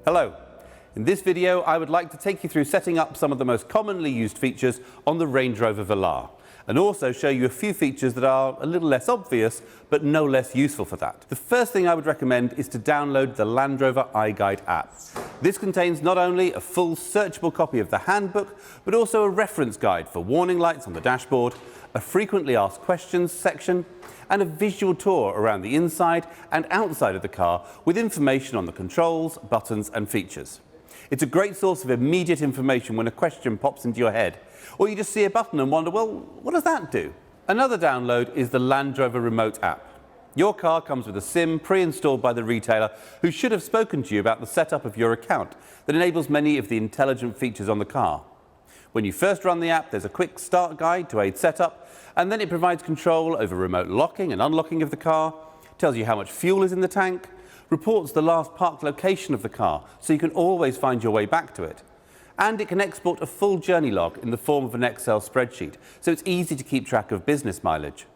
Hello. In this video, I would like to take you through setting up some of the most commonly used features on the Range Rover Velar, and also show you a few features that are a little less obvious, but no less useful for that. The first thing I would recommend is to download the Land Rover iGuide app. This contains not only a full searchable copy of the handbook, but also a reference guide for warning lights on the dashboard, a frequently asked questions section, and a visual tour around the inside and outside of the car with information on the controls, buttons and features. It's a great source of immediate information when a question pops into your head, or you just see a button and wonder, well, what does that do? Another download is the Land Rover Remote app. Your car comes with a SIM pre-installed by the retailer who should have spoken to you about the setup of your account that enables many of the intelligent features on the car. When you first run the app, there's a quick start guide to aid setup, and then it provides control over remote locking and unlocking of the car, tells you how much fuel is in the tank, reports the last parked location of the car so you can always find your way back to it. And it can export a full journey log in the form of an Excel spreadsheet, so it's easy to keep track of business mileage.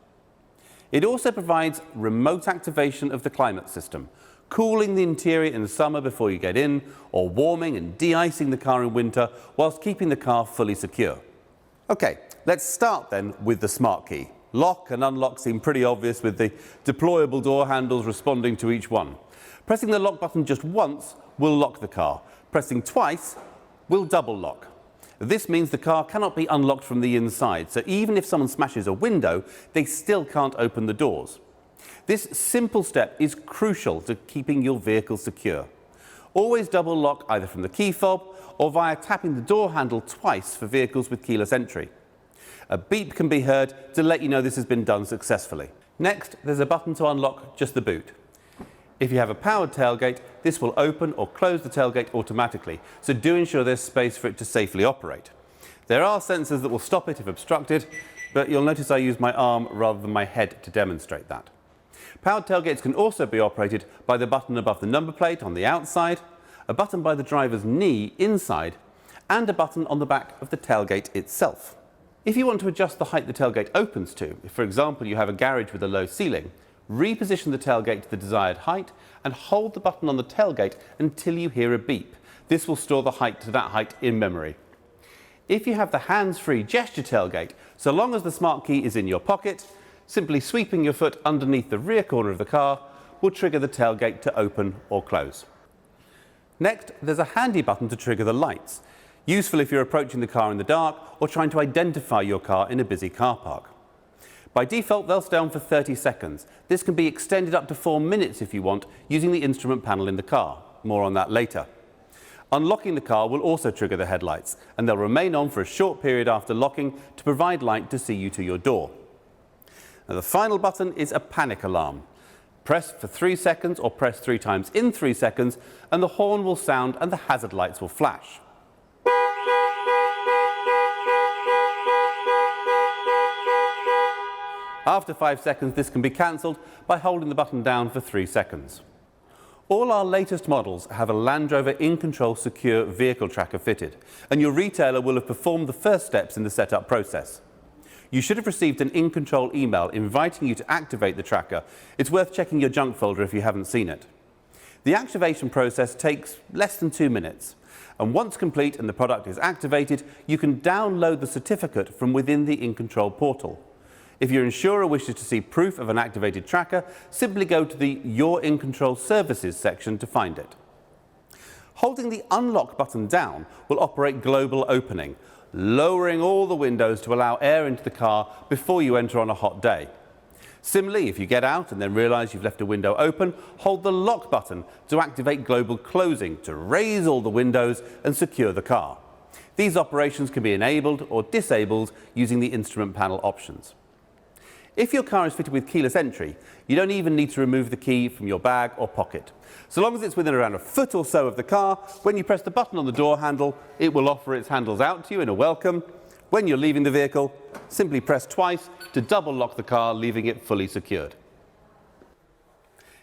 It also provides remote activation of the climate system, cooling the interior in the summer before you get in, or warming and de-icing the car in winter whilst keeping the car fully secure. Okay, let's start then with the smart key. Lock and unlock seem pretty obvious with the deployable door handles responding to each one. Pressing the lock button just once will lock the car. Pressing twice will double lock. This means the car cannot be unlocked from the inside, so even if someone smashes a window, they still can't open the doors. This simple step is crucial to keeping your vehicle secure. Always double lock either from the key fob or via tapping the door handle twice for vehicles with keyless entry. A beep can be heard to let you know this has been done successfully. Next, there's a button to unlock just the boot. If you have a powered tailgate, this will open or close the tailgate automatically, so do ensure there's space for it to safely operate. There are sensors that will stop it if obstructed, but you'll notice I use my arm rather than my head to demonstrate that. Powered tailgates can also be operated by the button above the number plate on the outside, a button by the driver's knee inside, and a button on the back of the tailgate itself. If you want to adjust the height the tailgate opens to, if for example you have a garage with a low ceiling, reposition the tailgate to the desired height and hold the button on the tailgate until you hear a beep. This will store the height to that height in memory. If you have the hands-free gesture tailgate, so long as the smart key is in your pocket, simply sweeping your foot underneath the rear corner of the car will trigger the tailgate to open or close. Next, there's a handy button to trigger the lights, useful if you're approaching the car in the dark or trying to identify your car in a busy car park. By default, they'll stay on for 30 seconds. This can be extended up to 4 minutes if you want, using the instrument panel in the car. More on that later. Unlocking the car will also trigger the headlights, and they'll remain on for a short period after locking to provide light to see you to your door. Now, the final button is a panic alarm. Press for 3 seconds or press 3 times in 3 seconds, and the horn will sound and the hazard lights will flash. After 5 seconds, this can be cancelled by holding the button down for 3 seconds. All our latest models have a Land Rover in-control secure vehicle tracker fitted, and your retailer will have performed the first steps in the setup process. You should have received an in-control email inviting you to activate the tracker. It's worth checking your junk folder if you haven't seen it. The activation process takes less than 2 minutes, and once complete and the product is activated, you can download the certificate from within the in-control portal. If your insurer wishes to see proof of an activated tracker, simply go to the Your In Control Services section to find it. Holding the unlock button down will operate global opening, lowering all the windows to allow air into the car before you enter on a hot day. Similarly, if you get out and then realise you've left a window open, hold the lock button to activate global closing to raise all the windows and secure the car. These operations can be enabled or disabled using the instrument panel options. If your car is fitted with keyless entry, you don't even need to remove the key from your bag or pocket. So long as it's within around a foot or so of the car, when you press the button on the door handle, it will offer its handles out to you in a welcome. When you're leaving the vehicle, simply press twice to double lock the car, leaving it fully secured.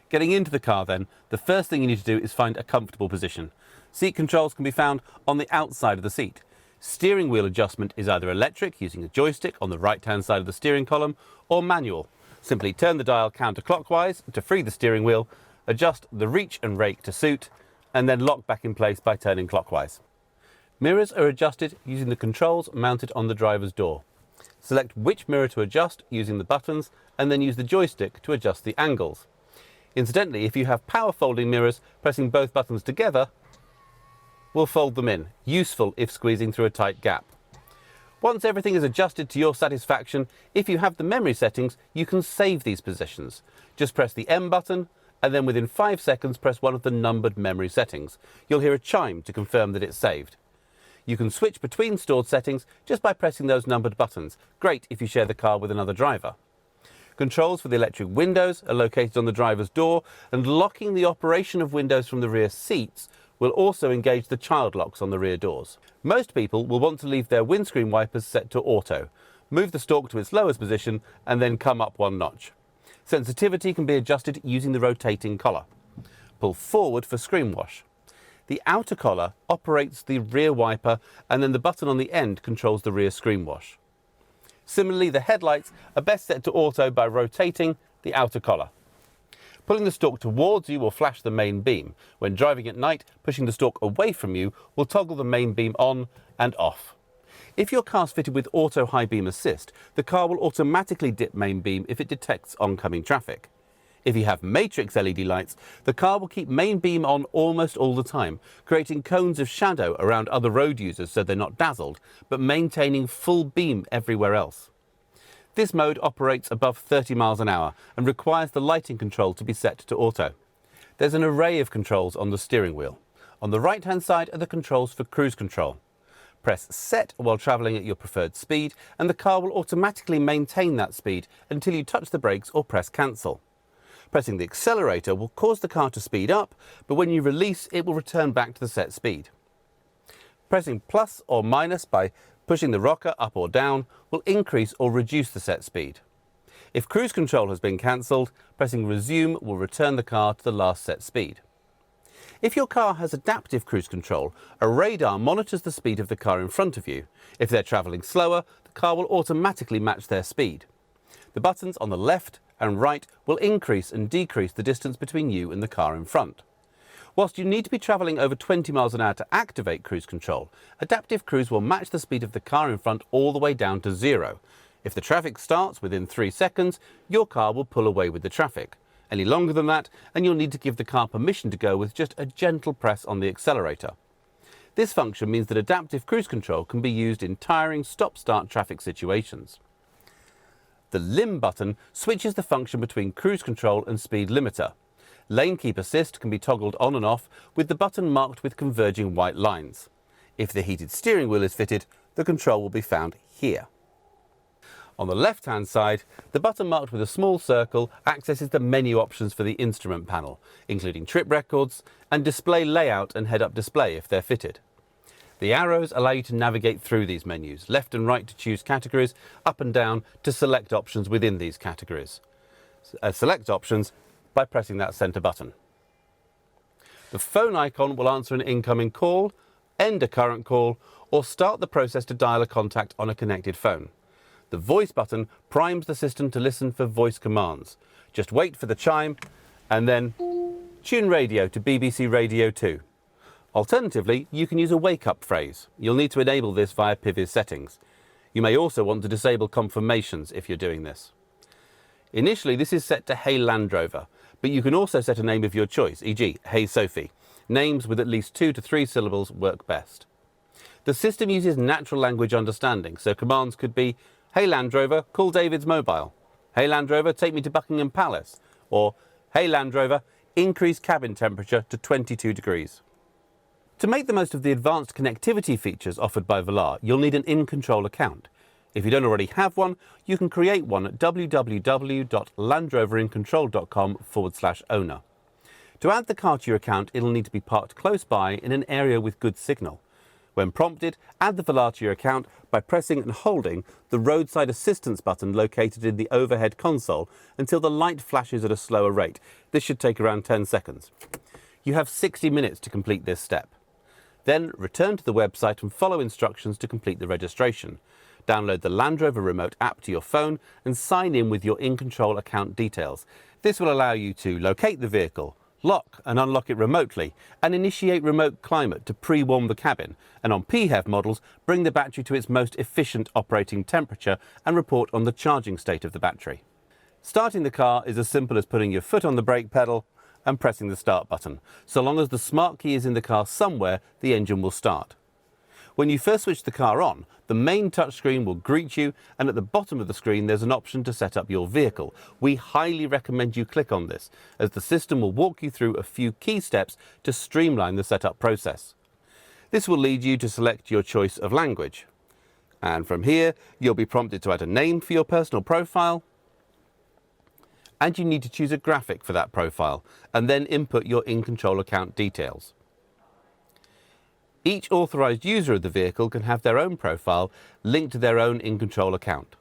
Getting into the car then, the first thing you need to do is find a comfortable position. Seat controls can be found on the outside of the seat. Steering wheel adjustment is either electric, using a joystick on the right-hand side of the steering column, or manual. Simply turn the dial counterclockwise to free the steering wheel, adjust the reach and rake to suit, and then lock back in place by turning clockwise. Mirrors are adjusted using the controls mounted on the driver's door. Select which mirror to adjust using the buttons and then use the joystick to adjust the angles. Incidentally, if you have power folding mirrors, pressing both buttons together will fold them in, useful if squeezing through a tight gap. Once everything is adjusted to your satisfaction, if you have the memory settings, you can save these positions. Just press the M button and then within 5 seconds press one of the numbered memory settings. You'll hear a chime to confirm that it's saved. You can switch between stored settings just by pressing those numbered buttons. Great if you share the car with another driver. Controls for the electric windows are located on the driver's door, and locking the operation of windows from the rear seats will also engage the child locks on the rear doors. Most people will want to leave their windscreen wipers set to auto. Move the stalk to its lowest position and then come up one notch. Sensitivity can be adjusted using the rotating collar. Pull forward for screen wash. The outer collar operates the rear wiper, and then the button on the end controls the rear screen wash. Similarly, the headlights are best set to auto by rotating the outer collar. Pulling the stalk towards you will flash the main beam. When driving at night, pushing the stalk away from you will toggle the main beam on and off. If your car's fitted with auto high beam assist, the car will automatically dip main beam if it detects oncoming traffic. If you have matrix LED lights, the car will keep main beam on almost all the time, creating cones of shadow around other road users so they're not dazzled, but maintaining full beam everywhere else. This mode operates above 30 miles an hour and requires the lighting control to be set to auto. There's an array of controls on the steering wheel. On the right-hand side are the controls for cruise control. Press set while travelling at your preferred speed, and the car will automatically maintain that speed until you touch the brakes or press cancel. Pressing the accelerator will cause the car to speed up, but when you release, it will return back to the set speed. Pressing plus or minus by pushing the rocker up or down will increase or reduce the set speed. If cruise control has been cancelled, pressing resume will return the car to the last set speed. If your car has adaptive cruise control, a radar monitors the speed of the car in front of you. If they're travelling slower, the car will automatically match their speed. The buttons on the left and right will increase and decrease the distance between you and the car in front. Whilst you need to be travelling over 20 miles an hour to activate cruise control, adaptive cruise will match the speed of the car in front all the way down to 0. If the traffic starts within 3 seconds, your car will pull away with the traffic. Any longer than that, and you'll need to give the car permission to go with just a gentle press on the accelerator. This function means that adaptive cruise control can be used in tiring stop-start traffic situations. The limb button switches the function between cruise control and speed limiter. Lane keep assist can be toggled on and off with the button marked with converging white lines. If the heated steering wheel is fitted, the control will be found here. On the left-hand side, the button marked with a small circle accesses the menu options for the instrument panel, including trip records and display layout and head-up display if they're fitted. The arrows allow you to navigate through these menus, left and right to choose categories, up and down to select options within these categories. Select options by pressing that centre button. The phone icon will answer an incoming call, end a current call, or start the process to dial a contact on a connected phone. The voice button primes the system to listen for voice commands. Just wait for the chime and then tune radio to BBC Radio 2. Alternatively, you can use a wake-up phrase. You'll need to enable this via PIVI settings. You may also want to disable confirmations if you're doing this. Initially, this is set to Hey Land Rover, but you can also set a name of your choice, e.g. Hey Sophie. Names with at least 2 to 3 syllables work best. The system uses natural language understanding, so commands could be Hey Land Rover, call David's mobile. Hey Land Rover, take me to Buckingham Palace. Or Hey Land Rover, increase cabin temperature to 22 degrees. To make the most of the advanced connectivity features offered by Velar, you'll need an in-control account. If you don't already have one, you can create one at www.landroverincontrol.com/owner. To add the car to your account, it'll need to be parked close by in an area with good signal. When prompted, add the Velar to your account by pressing and holding the roadside assistance button located in the overhead console until the light flashes at a slower rate. This should take around 10 seconds. You have 60 minutes to complete this step. Then return to the website and follow instructions to complete the registration. Download the Land Rover Remote app to your phone and sign in with your in-control account details. This will allow you to locate the vehicle, lock and unlock it remotely, and initiate remote climate to pre-warm the cabin, and on PHEV models, bring the battery to its most efficient operating temperature and report on the charging state of the battery. Starting the car is as simple as putting your foot on the brake pedal and pressing the start button. So long as the smart key is in the car somewhere, the engine will start. When you first switch the car on, the main touchscreen will greet you, and at the bottom of the screen there's an option to set up your vehicle. We highly recommend you click on this, as the system will walk you through a few key steps to streamline the setup process. This will lead you to select your choice of language. And from here, you'll be prompted to add a name for your personal profile, and you need to choose a graphic for that profile, and then input your in-control account details. Each authorized user of the vehicle can have their own profile linked to their own in-control account.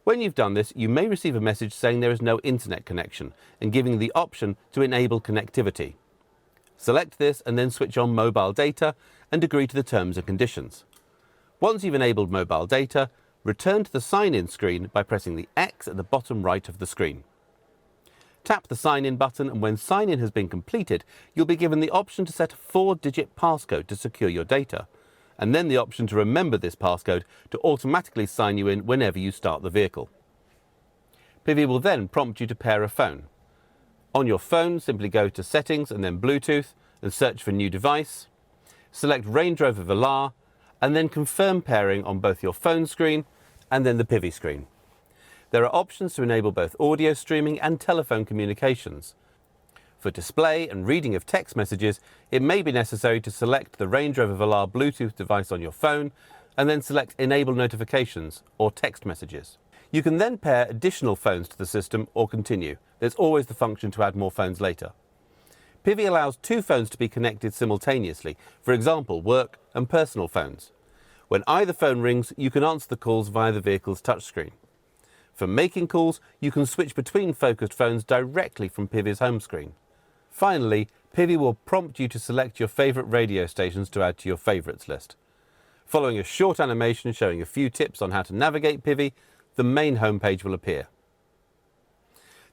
When you've done this, you may receive a message saying there is no internet connection and giving the option to enable connectivity. Select this and then switch on mobile data and agree to the terms and conditions. Once you've enabled mobile data, return to the sign-in screen by pressing the X at the bottom right of the screen. Tap the sign-in button, and when sign-in has been completed, you'll be given the option to set a 4-digit passcode to secure your data, and then the option to remember this passcode to automatically sign you in whenever you start the vehicle. PIVI will then prompt you to pair a phone. On your phone, simply go to Settings and then Bluetooth and search for New Device. Select Range Rover Velar and then confirm pairing on both your phone screen and then the PIVI screen. There are options to enable both audio streaming and telephone communications. For display and reading of text messages, it may be necessary to select the Range Rover Velar Bluetooth device on your phone and then select Enable Notifications or Text Messages. You can then pair additional phones to the system or continue. There's always the function to add more phones later. PIVI allows 2 phones to be connected simultaneously, for example, work and personal phones. When either phone rings, you can answer the calls via the vehicle's touchscreen. For making calls, you can switch between focused phones directly from PIVI's home screen. Finally, PIVI will prompt you to select your favourite radio stations to add to your favourites list. Following a short animation showing a few tips on how to navigate PIVI, the main homepage will appear.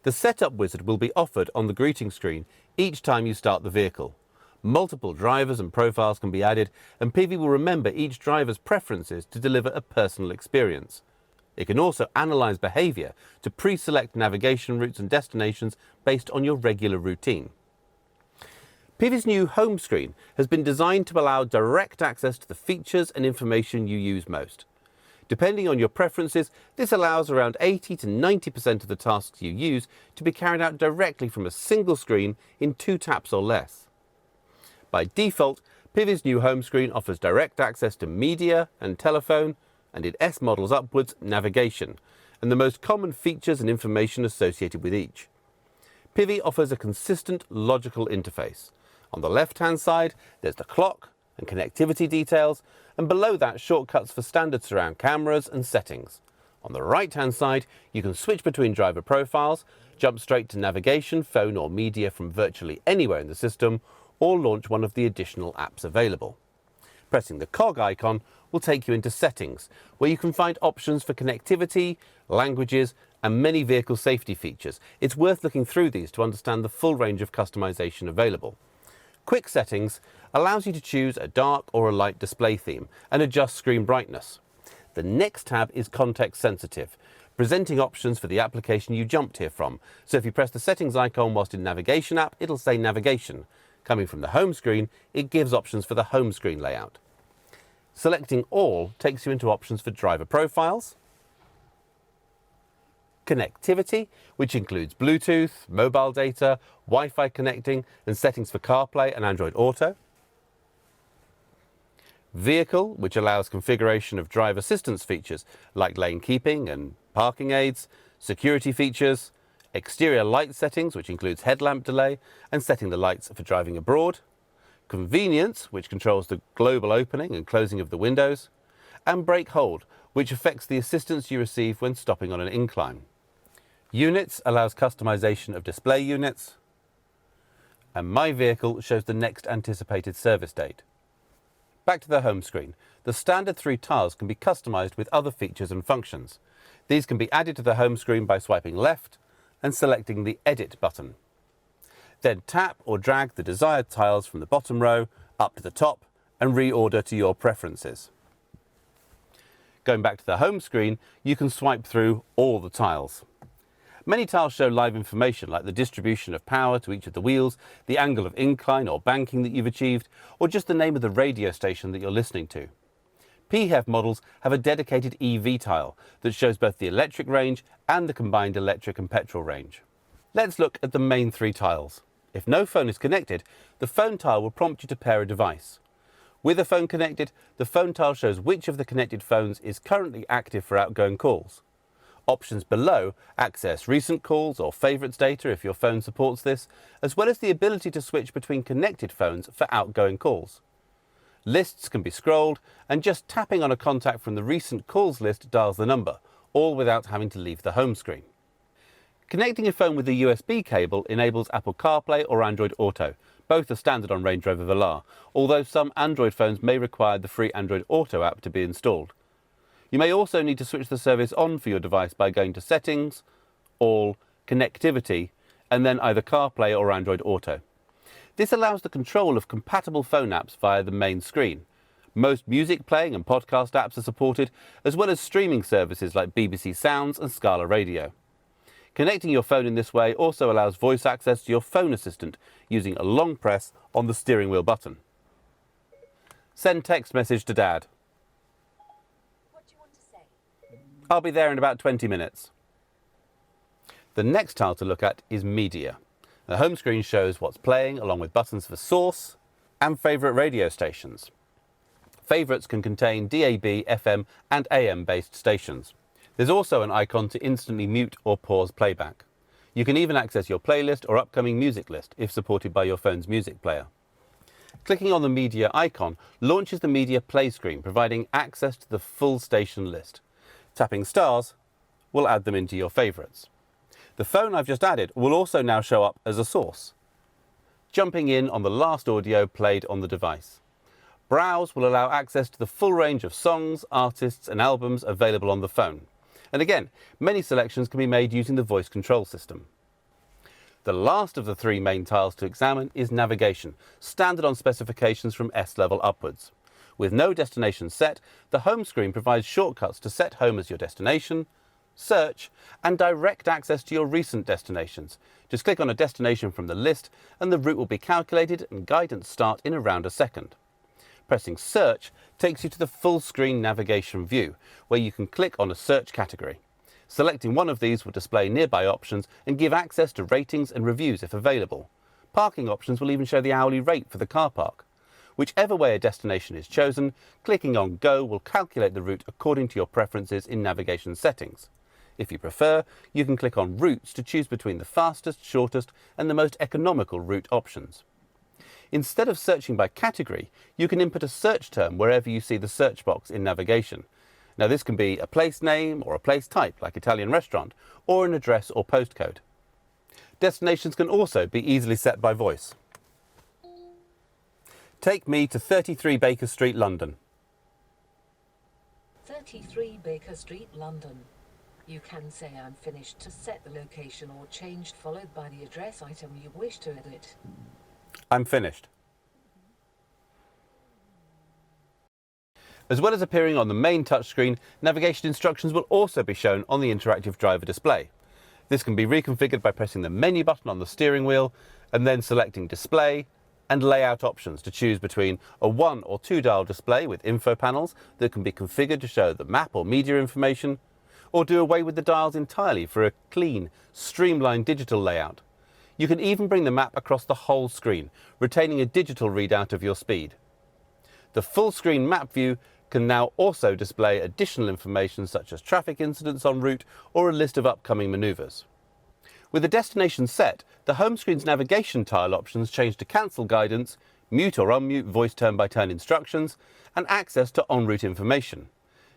The setup wizard will be offered on the greeting screen each time you start the vehicle. Multiple drivers and profiles can be added, and PIVI will remember each driver's preferences to deliver a personal experience. It can also analyse behaviour to pre-select navigation routes and destinations based on your regular routine. PIVI's new home screen has been designed to allow direct access to the features and information you use most. Depending on your preferences, this allows around 80 to 90% of the tasks you use to be carried out directly from a single screen in 2 taps or less. By default, PIVI's new home screen offers direct access to media and telephone, and in S models upwards, navigation, and the most common features and information associated with each. PIVI offers a consistent, logical interface. On the left-hand side, there's the clock and connectivity details, and below that, shortcuts for standard surround cameras and settings. On the right-hand side, you can switch between driver profiles, jump straight to navigation, phone or media from virtually anywhere in the system, or launch one of the additional apps available. Pressing the cog icon will take you into Settings, where you can find options for connectivity, languages, and many vehicle safety features. It's worth looking through these to understand the full range of customization available. Quick Settings allows you to choose a dark or a light display theme and adjust screen brightness. The next tab is Context Sensitive, presenting options for the application you jumped here from. So if you press the Settings icon whilst in Navigation app, it'll say Navigation. Coming from the home screen, it gives options for the home screen layout. Selecting All takes you into options for driver profiles, connectivity, which includes Bluetooth, mobile data, Wi-Fi connecting, and settings for CarPlay and Android Auto. Vehicle, which allows configuration of drive assistance features like lane keeping and parking aids, security features, exterior light settings, which includes headlamp delay and setting the lights for driving abroad, convenience, which controls the global opening and closing of the windows, and brake hold, which affects the assistance you receive when stopping on an incline. Units allows customization of display units, and My Vehicle shows the next anticipated service date. Back to the home screen. The standard 3 tiles can be customized with other features and functions. These can be added to the home screen by swiping left and selecting the Edit button. Then tap or drag the desired tiles from the bottom row up to the top and reorder to your preferences. Going back to the home screen, you can swipe through all the tiles. Many tiles show live information like the distribution of power to each of the wheels, the angle of incline or banking that you've achieved, or just the name of the radio station that you're listening to. PHEV models have a dedicated EV tile that shows both the electric range and the combined electric and petrol range. Let's look at the main three tiles. If no phone is connected, the phone tile will prompt you to pair a device. With a phone connected, the phone tile shows which of the connected phones is currently active for outgoing calls. Options below access recent calls or favourites data if your phone supports this, as well as the ability to switch between connected phones for outgoing calls. Lists can be scrolled, and just tapping on a contact from the recent calls list dials the number, all without having to leave the home screen. Connecting a phone with a USB cable enables Apple CarPlay or Android Auto. Both are standard on Range Rover Velar, although some Android phones may require the free Android Auto app to be installed. You may also need to switch the service on for your device by going to Settings, All, Connectivity, and then either CarPlay or Android Auto. This allows the control of compatible phone apps via the main screen. Most music playing and podcast apps are supported, as well as streaming services like BBC Sounds and Scala Radio. Connecting your phone in this way also allows voice access to your phone assistant using a long press on the steering wheel button. Send text message to Dad. What do you want to say? I'll be there in about 20 minutes. The next tile to look at is Media. The home screen shows what's playing along with buttons for source and favourite radio stations. Favourites can contain DAB, FM and AM based stations. There's also an icon to instantly mute or pause playback. You can even access your playlist or upcoming music list if supported by your phone's music player. Clicking on the media icon launches the media play screen, providing access to the full station list. Tapping stars will add them into your favourites. The phone I've just added will also now show up as a source. Jumping in on the last audio played on the device. Browse will allow access to the full range of songs, artists and albums available on the phone. And again, many selections can be made using the voice control system. The last of the three main tiles to examine is navigation, standard on specifications from S level upwards. With no destination set, the home screen provides shortcuts to set home as your destination, search, and direct access to your recent destinations. Just click on a destination from the list and the route will be calculated and guidance start in around a second. Pressing search takes you to the full screen navigation view, where you can click on a search category. Selecting one of these will display nearby options and give access to ratings and reviews if available. Parking options will even show the hourly rate for the car park. Whichever way a destination is chosen, clicking on Go will calculate the route according to your preferences in navigation settings. If you prefer, you can click on Routes to choose between the fastest, shortest and the most economical route options. Instead of searching by category, you can input a search term wherever you see the search box in navigation. Now this can be a place name or a place type like Italian restaurant, or an address or postcode. Destinations can also be easily set by voice. Take me to 33 Baker Street, London. 33 Baker Street, London. You can say I'm finished to set the location or changed, followed by the address item you wish to edit. I'm finished. As well as appearing on the main touchscreen, navigation instructions will also be shown on the interactive driver display. This can be reconfigured by pressing the menu button on the steering wheel and then selecting display and layout options to choose between a 1 or 2 dial display with info panels that can be configured to show the map or media information, or do away with the dials entirely for a clean, streamlined digital layout. You can even bring the map across the whole screen, retaining a digital readout of your speed. The full screen map view can now also display additional information such as traffic incidents en route or a list of upcoming manoeuvres. With the destination set, the home screen's navigation tile options change to cancel guidance, mute or unmute voice turn-by-turn instructions, and access to en route information.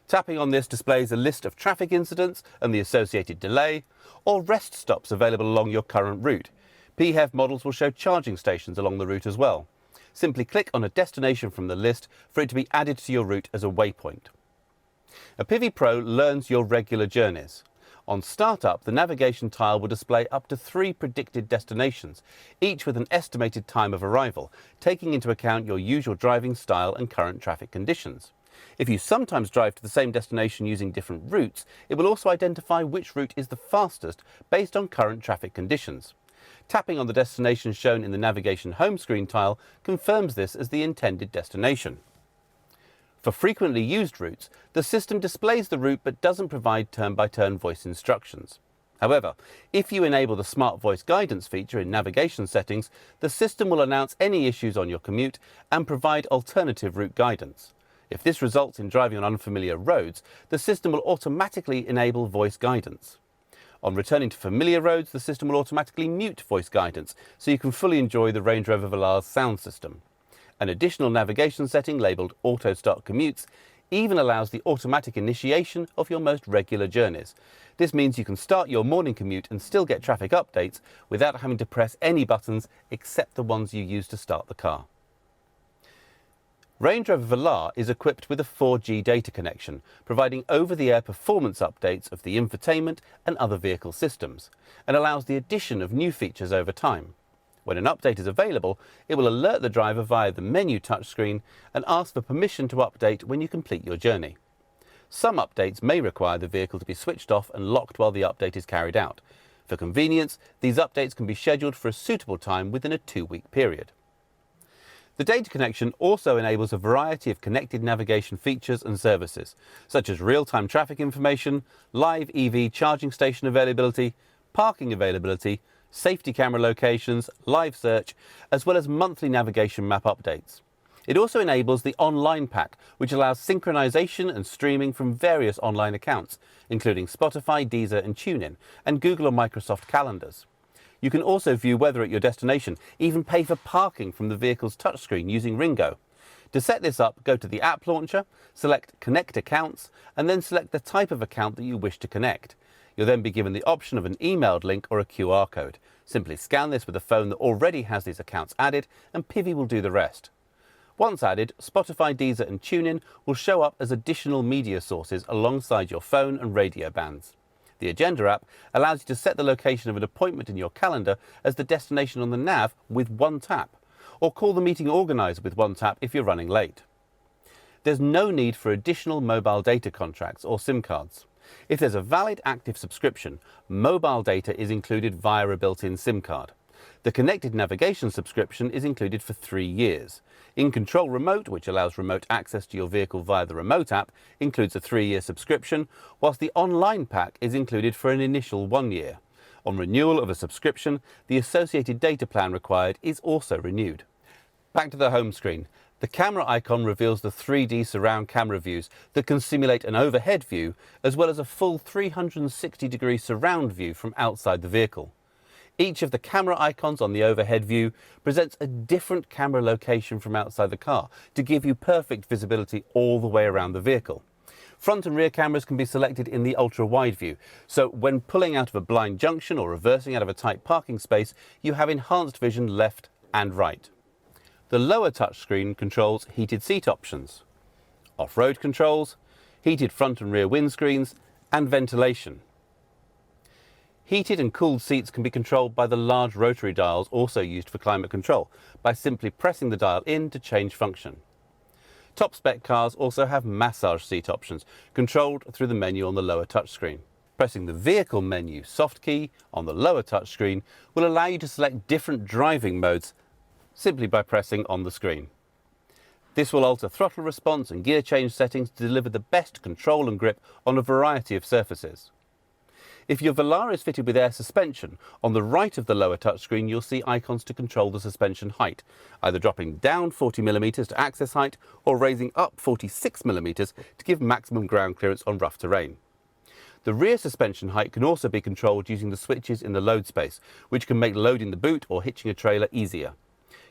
Tapping on this displays a list of traffic incidents and the associated delay, or rest stops available along your current route. PHEV models will show charging stations along the route as well. Simply click on a destination from the list for it to be added to your route as a waypoint. A PIVI Pro learns your regular journeys. On startup, the navigation tile will display up to 3 predicted destinations, each with an estimated time of arrival, taking into account your usual driving style and current traffic conditions. If you sometimes drive to the same destination using different routes, it will also identify which route is the fastest based on current traffic conditions. Tapping on the destination shown in the navigation home screen tile confirms this as the intended destination. For frequently used routes, the system displays the route but doesn't provide turn-by-turn voice instructions. However, if you enable the Smart Voice Guidance feature in navigation settings, the system will announce any issues on your commute and provide alternative route guidance. If this results in driving on unfamiliar roads, the system will automatically enable voice guidance. On returning to familiar roads, the system will automatically mute voice guidance, so you can fully enjoy the Range Rover Velar's sound system. An additional navigation setting labelled Auto Start Commutes even allows the automatic initiation of your most regular journeys. This means you can start your morning commute and still get traffic updates without having to press any buttons except the ones you use to start the car. Range Rover Velar is equipped with a 4G data connection, providing over-the-air performance updates of the infotainment and other vehicle systems, and allows the addition of new features over time. When an update is available, it will alert the driver via the menu touchscreen and ask for permission to update when you complete your journey. Some updates may require the vehicle to be switched off and locked while the update is carried out. For convenience, these updates can be scheduled for a suitable time within a 2-week period. The data connection also enables a variety of connected navigation features and services, such as real-time traffic information, live EV charging station availability, parking availability, safety camera locations, live search, as well as monthly navigation map updates. It also enables the online pack, which allows synchronization and streaming from various online accounts, including Spotify, Deezer and TuneIn, and Google or Microsoft calendars. You can also view weather at your destination, even pay for parking from the vehicle's touchscreen using Ringo. To set this up, go to the app launcher, select Connect Accounts, and then select the type of account that you wish to connect. You'll then be given the option of an emailed link or a QR code. Simply scan this with a phone that already has these accounts added, and PIVI will do the rest. Once added, Spotify, Deezer and TuneIn will show up as additional media sources alongside your phone and radio bands. The Agenda app allows you to set the location of an appointment in your calendar as the destination on the nav with one tap, or call the meeting organiser with one tap if you're running late. There's no need for additional mobile data contracts or SIM cards. If there's a valid active subscription, mobile data is included via a built-in SIM card. The connected navigation subscription is included for 3 years. In Control Remote, which allows remote access to your vehicle via the Remote app, includes a 3-year subscription, whilst the online pack is included for an initial 1 year. On renewal of a subscription, the associated data plan required is also renewed. Back to the home screen. The camera icon reveals the 3D surround camera views that can simulate an overhead view, as well as a full 360-degree surround view from outside the vehicle. Each of the camera icons on the overhead view presents a different camera location from outside the car to give you perfect visibility all the way around the vehicle. Front and rear cameras can be selected in the ultra-wide view, so when pulling out of a blind junction or reversing out of a tight parking space, you have enhanced vision left and right. The lower touchscreen controls heated seat options, off-road controls, heated front and rear windscreens, and ventilation. Heated and cooled seats can be controlled by the large rotary dials also used for climate control by simply pressing the dial in to change function. Top spec cars also have massage seat options controlled through the menu on the lower touchscreen. Pressing the vehicle menu soft key on the lower touchscreen will allow you to select different driving modes simply by pressing on the screen. This will alter throttle response and gear change settings to deliver the best control and grip on a variety of surfaces. If your Velar is fitted with air suspension, on the right of the lower touchscreen you'll see icons to control the suspension height, either dropping down 40mm to access height or raising up 46mm to give maximum ground clearance on rough terrain. The rear suspension height can also be controlled using the switches in the load space, which can make loading the boot or hitching a trailer easier.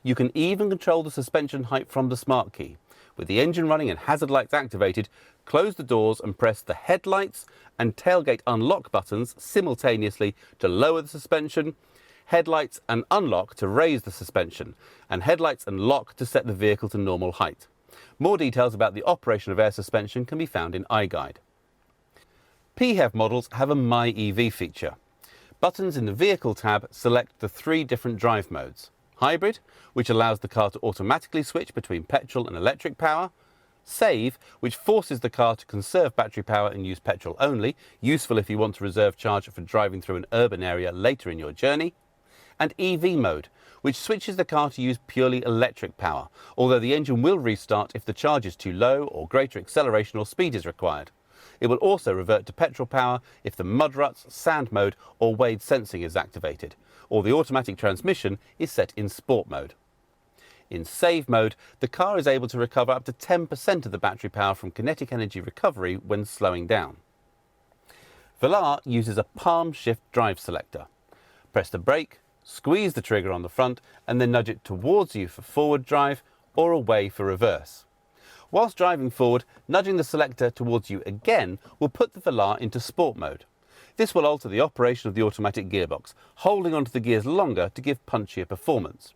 You can even control the suspension height from the smart key. With the engine running and hazard lights activated, close the doors and press the headlights and tailgate unlock buttons simultaneously to lower the suspension, headlights and unlock to raise the suspension, and headlights and lock to set the vehicle to normal height. More details about the operation of air suspension can be found in iGuide. PHEV models have a My EV feature. Buttons in the Vehicle tab select the 3 different drive modes. Hybrid, which allows the car to automatically switch between petrol and electric power. Save, which forces the car to conserve battery power and use petrol only, useful if you want to reserve charge for driving through an urban area later in your journey. And EV mode, which switches the car to use purely electric power, although the engine will restart if the charge is too low or greater acceleration or speed is required. It will also revert to petrol power if the mud ruts, sand mode or wade sensing is activated, or the automatic transmission is set in sport mode. In save mode, the car is able to recover up to 10% of the battery power from kinetic energy recovery when slowing down. Velar uses a palm shift drive selector. Press the brake, squeeze the trigger on the front and then nudge it towards you for forward drive or away for reverse. Whilst driving forward, nudging the selector towards you again will put the Velar into sport mode. This will alter the operation of the automatic gearbox, holding onto the gears longer to give punchier performance.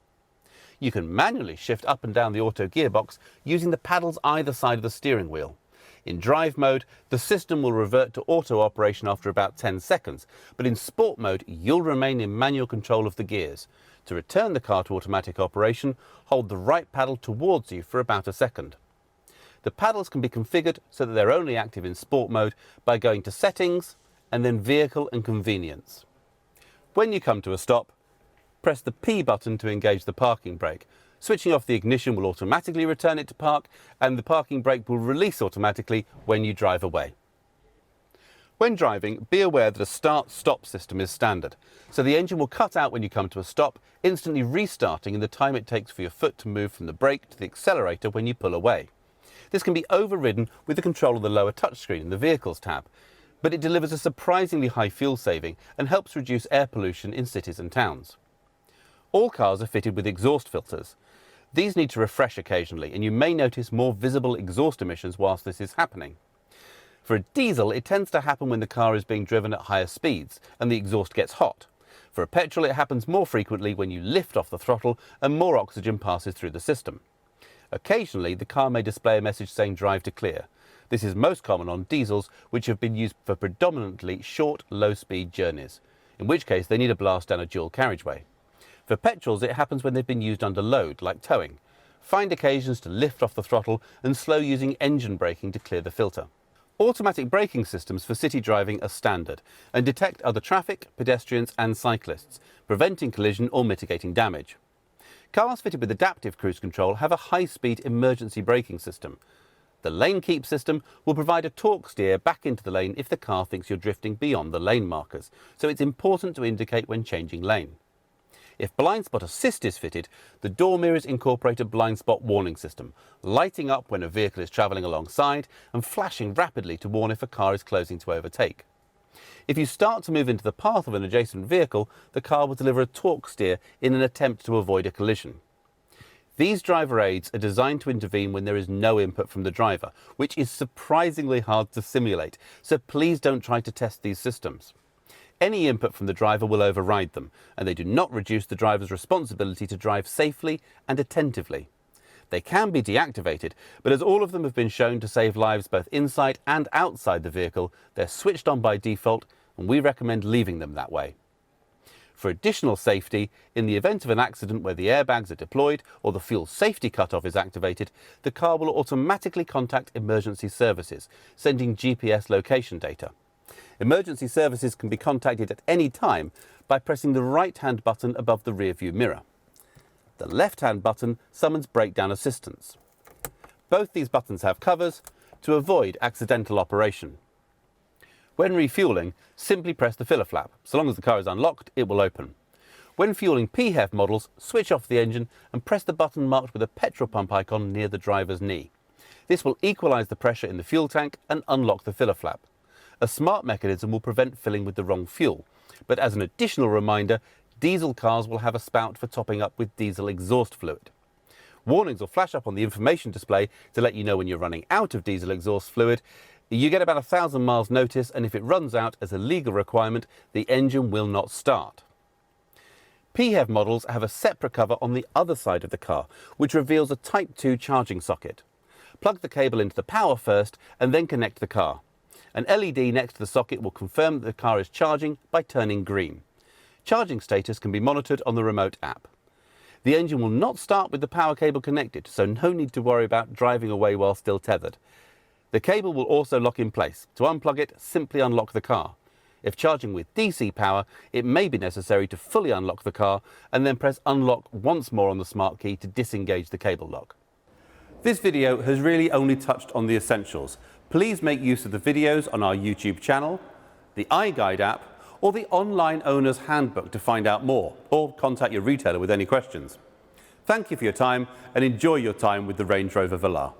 You can manually shift up and down the auto gearbox using the paddles either side of the steering wheel. In drive mode, the system will revert to auto operation after about 10 seconds, but in sport mode, you'll remain in manual control of the gears. To return the car to automatic operation, hold the right paddle towards you for about a second. The paddles can be configured so that they're only active in sport mode by going to Settings and then Vehicle and Convenience. When you come to a stop, press the P button to engage the parking brake. Switching off the ignition will automatically return it to park, and the parking brake will release automatically when you drive away. When driving, be aware that a start-stop system is standard, so the engine will cut out when you come to a stop, instantly restarting in the time it takes for your foot to move from the brake to the accelerator when you pull away. This can be overridden with the control of the lower touchscreen in the Vehicles tab, but it delivers a surprisingly high fuel saving and helps reduce air pollution in cities and towns. All cars are fitted with exhaust filters. These need to refresh occasionally, and you may notice more visible exhaust emissions whilst this is happening. For a diesel, it tends to happen when the car is being driven at higher speeds and the exhaust gets hot. For a petrol, it happens more frequently when you lift off the throttle and more oxygen passes through the system. Occasionally, the car may display a message saying drive to clear. This is most common on diesels, which have been used for predominantly short, low-speed journeys, in which case they need a blast down a dual carriageway. For petrols, it happens when they've been used under load, like towing. Find occasions to lift off the throttle and slow using engine braking to clear the filter. Automatic braking systems for city driving are standard and detect other traffic, pedestrians and cyclists, preventing collision or mitigating damage. Cars fitted with adaptive cruise control have a high-speed emergency braking system. The lane keep system will provide a torque steer back into the lane if the car thinks you're drifting beyond the lane markers, so it's important to indicate when changing lane. If blind spot assist is fitted, the door mirrors incorporate a blind spot warning system, lighting up when a vehicle is travelling alongside and flashing rapidly to warn if a car is closing to overtake. If you start to move into the path of an adjacent vehicle, the car will deliver a torque steer in an attempt to avoid a collision. These driver aids are designed to intervene when there is no input from the driver, which is surprisingly hard to simulate, so please don't try to test these systems. Any input from the driver will override them, and they do not reduce the driver's responsibility to drive safely and attentively. They can be deactivated, but as all of them have been shown to save lives both inside and outside the vehicle, they're switched on by default, and we recommend leaving them that way. For additional safety, in the event of an accident where the airbags are deployed or the fuel safety cutoff is activated, the car will automatically contact emergency services, sending GPS location data. Emergency services can be contacted at any time by pressing the right-hand button above the rear-view mirror. The left-hand button summons breakdown assistance. Both these buttons have covers to avoid accidental operation. When refueling, simply press the filler flap. So long as the car is unlocked, it will open. When fueling PHEV models, switch off the engine and press the button marked with a petrol pump icon near the driver's knee. This will equalise the pressure in the fuel tank and unlock the filler flap. A smart mechanism will prevent filling with the wrong fuel, but as an additional reminder, diesel cars will have a spout for topping up with diesel exhaust fluid. Warnings will flash up on the information display to let you know when you're running out of diesel exhaust fluid. You get about 1,000 miles notice, and if it runs out as a legal requirement, the engine will not start. PHEV models have a separate cover on the other side of the car, which reveals a Type 2 charging socket. Plug the cable into the power first and then connect the car. An LED next to the socket will confirm that the car is charging by turning green. Charging status can be monitored on the remote app. The engine will not start with the power cable connected, so no need to worry about driving away while still tethered. The cable will also lock in place. To unplug it, simply unlock the car. If charging with DC power, it may be necessary to fully unlock the car and then press unlock once more on the smart key to disengage the cable lock. This video has really only touched on the essentials. Please make use of the videos on our YouTube channel, the iGuide app, or the online owner's handbook to find out more, or contact your retailer with any questions. Thank you for your time and enjoy your time with the Range Rover Velar.